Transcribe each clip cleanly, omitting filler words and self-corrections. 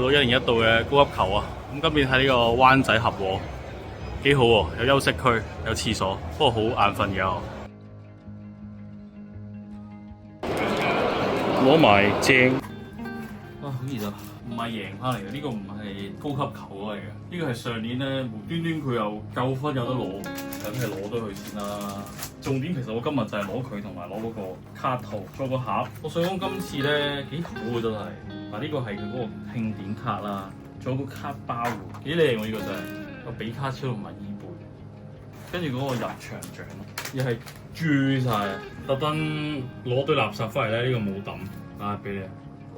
到1年1度嘅高級球啊！咁今年喺呢個灣仔合和幾好喎，有休息區，有廁所，不過好眼瞓嘅。攞埋正啊！好熱啊！唔係贏翻嚟嘅，呢個唔係高級球嚟嘅，呢個係上年咧無端端佢又夠分有得攞，咁係攞咗佢先啦。重點其實我今日就係攞佢同埋攞嗰個卡套，再個盒。我想講今次咧幾好嘅真係，嗱呢個係佢嗰個慶典卡啦，仲有個卡包喎，幾靚喎呢個真係，有比卡超同埋伊貝，跟住嗰個入場獎又係鑄晒，特登攞堆垃圾翻嚟咧，呢個冇抌，啊俾你。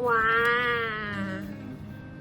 哇！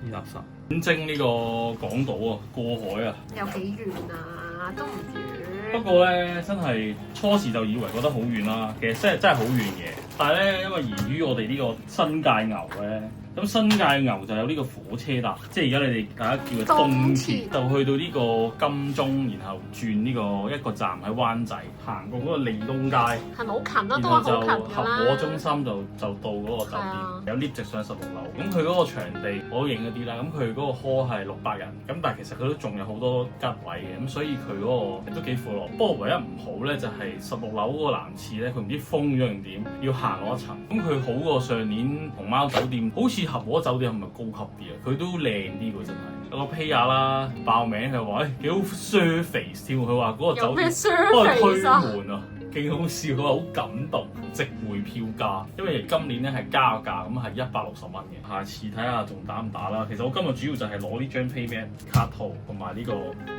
啲垃圾遠征呢個港島啊，過海啊，有幾遠啊？都唔遠。不過咧，真係初時就以為覺得好遠啦，其實真係好遠嘅。但係咧，因為源於我哋呢個新界牛咧，咁新界牛就有呢個火車搭，即係而家你哋大家叫佢東鐵，就去到呢個金鐘，然後轉呢個一個站喺灣仔，行過嗰個利東街，係咪好近啊？都係然後就好近㗎合啦。和中心就到嗰個酒店，有 lift 直上16樓。咁佢嗰個場地我都影嗰啲啦，咁佢嗰個 hall 係600人，咁但係其實佢都仲有好多吉位嘅，咁所以佢嗰個都幾闊落。不過唯一唔好咧就係16樓嗰個男廁咧，佢唔知封咗定點，要行落一層。咁佢好過上年熊貓酒店，好似合和酒店係咪高級啲啊？佢都靚啲喎，真係。有個 P 亞啦，爆名佢話幾好 surface 添，佢話嗰個酒店幫佢推門啊，勁好笑，佢話好感動，值回票價。因為今年咧係加價，咁係160蚊嘅。下次睇下仲打唔打啦。其實我今日主要就係攞呢張 PayMe 卡套同埋呢個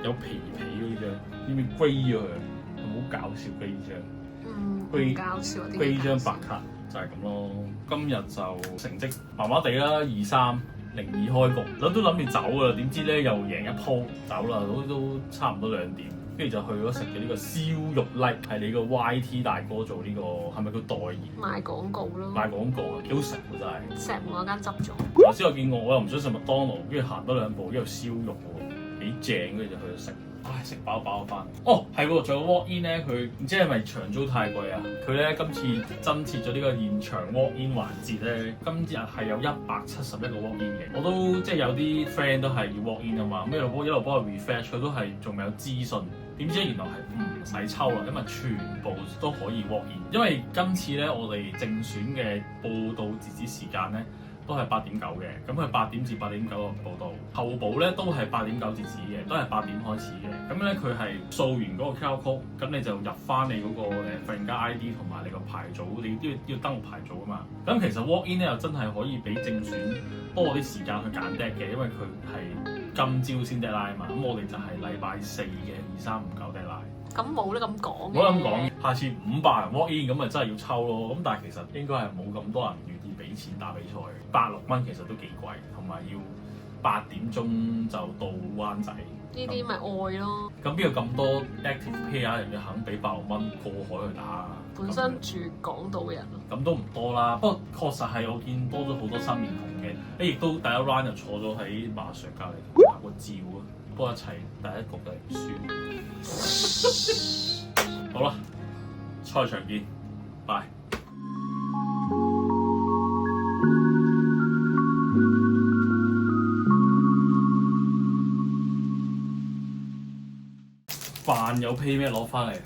有皮皮嗰張，呢邊 grey 咗佢，好搞笑 grey 張。好搞笑啊！grey 張白卡就係咁咯。今日就成績麻麻地啦，2-3。02開局，都諗住走㗎啦，點知咧又贏一鋪走啦，都差唔多2點，跟住就去咗食嘅呢個燒肉 like， 係你個 YT 大哥做呢個，係咪叫代言？賣廣告咯，賣廣告啊，幾好食喎真係。石門嗰間執咗。頭先我見過，我又唔想食麥當勞，跟住行多2步，跟住燒肉喎，幾正，跟住就去咗食。唉，食飽飽翻。哦，係喎，仲有 walk in 咧，佢唔知係咪長租太貴啊？佢咧今次增設咗呢個現場 walk in 環節咧，今日係有171個 walk in 嘅。我都即係有啲 friend 都係要 walk in 啊嘛，咁一路幫佢 refresh，佢都係仲未有資訊。點知原來係唔使抽啦，因為全部都可以 walk in。因為今次咧，我哋正選嘅報到截止時間咧，都係8點9嘅，咁佢8點至8點9個報到，候補咧都係8點9截止嘅，都係8點開始嘅。咁咧佢係掃完嗰個 QR code，咁你就入翻你嗰個發現家 ID 同埋你個牌組，你要登錄牌組啊嘛。咁其實 walk in 咧又真係可以俾正選多啲時間去揀 dead 嘅，因為佢係今朝先 deadline 啊嘛。咁我哋就係禮拜4嘅2、3、5、9 deadline。咁冇得咁講嘅。冇得咁講，下次500人 walk in 咁咪真係要抽咯。咁但係其實應該係冇咁多人願意俾錢打比賽，86蚊其實都幾貴，同埋要8點鐘就到灣仔。呢啲咪愛咯。咁邊有咁多 active player 人要肯俾86蚊過海去打啊？本身住港島嘅人咯。咁都唔多啦，不過確實係我見多咗好多新面孔嘅。亦都第一 round 就坐咗喺馬 Sir 隔離同打個照啊，不過一齊第一局就輸。好啦，賽場見，拜。飯有 pay 咩攞翻嚟？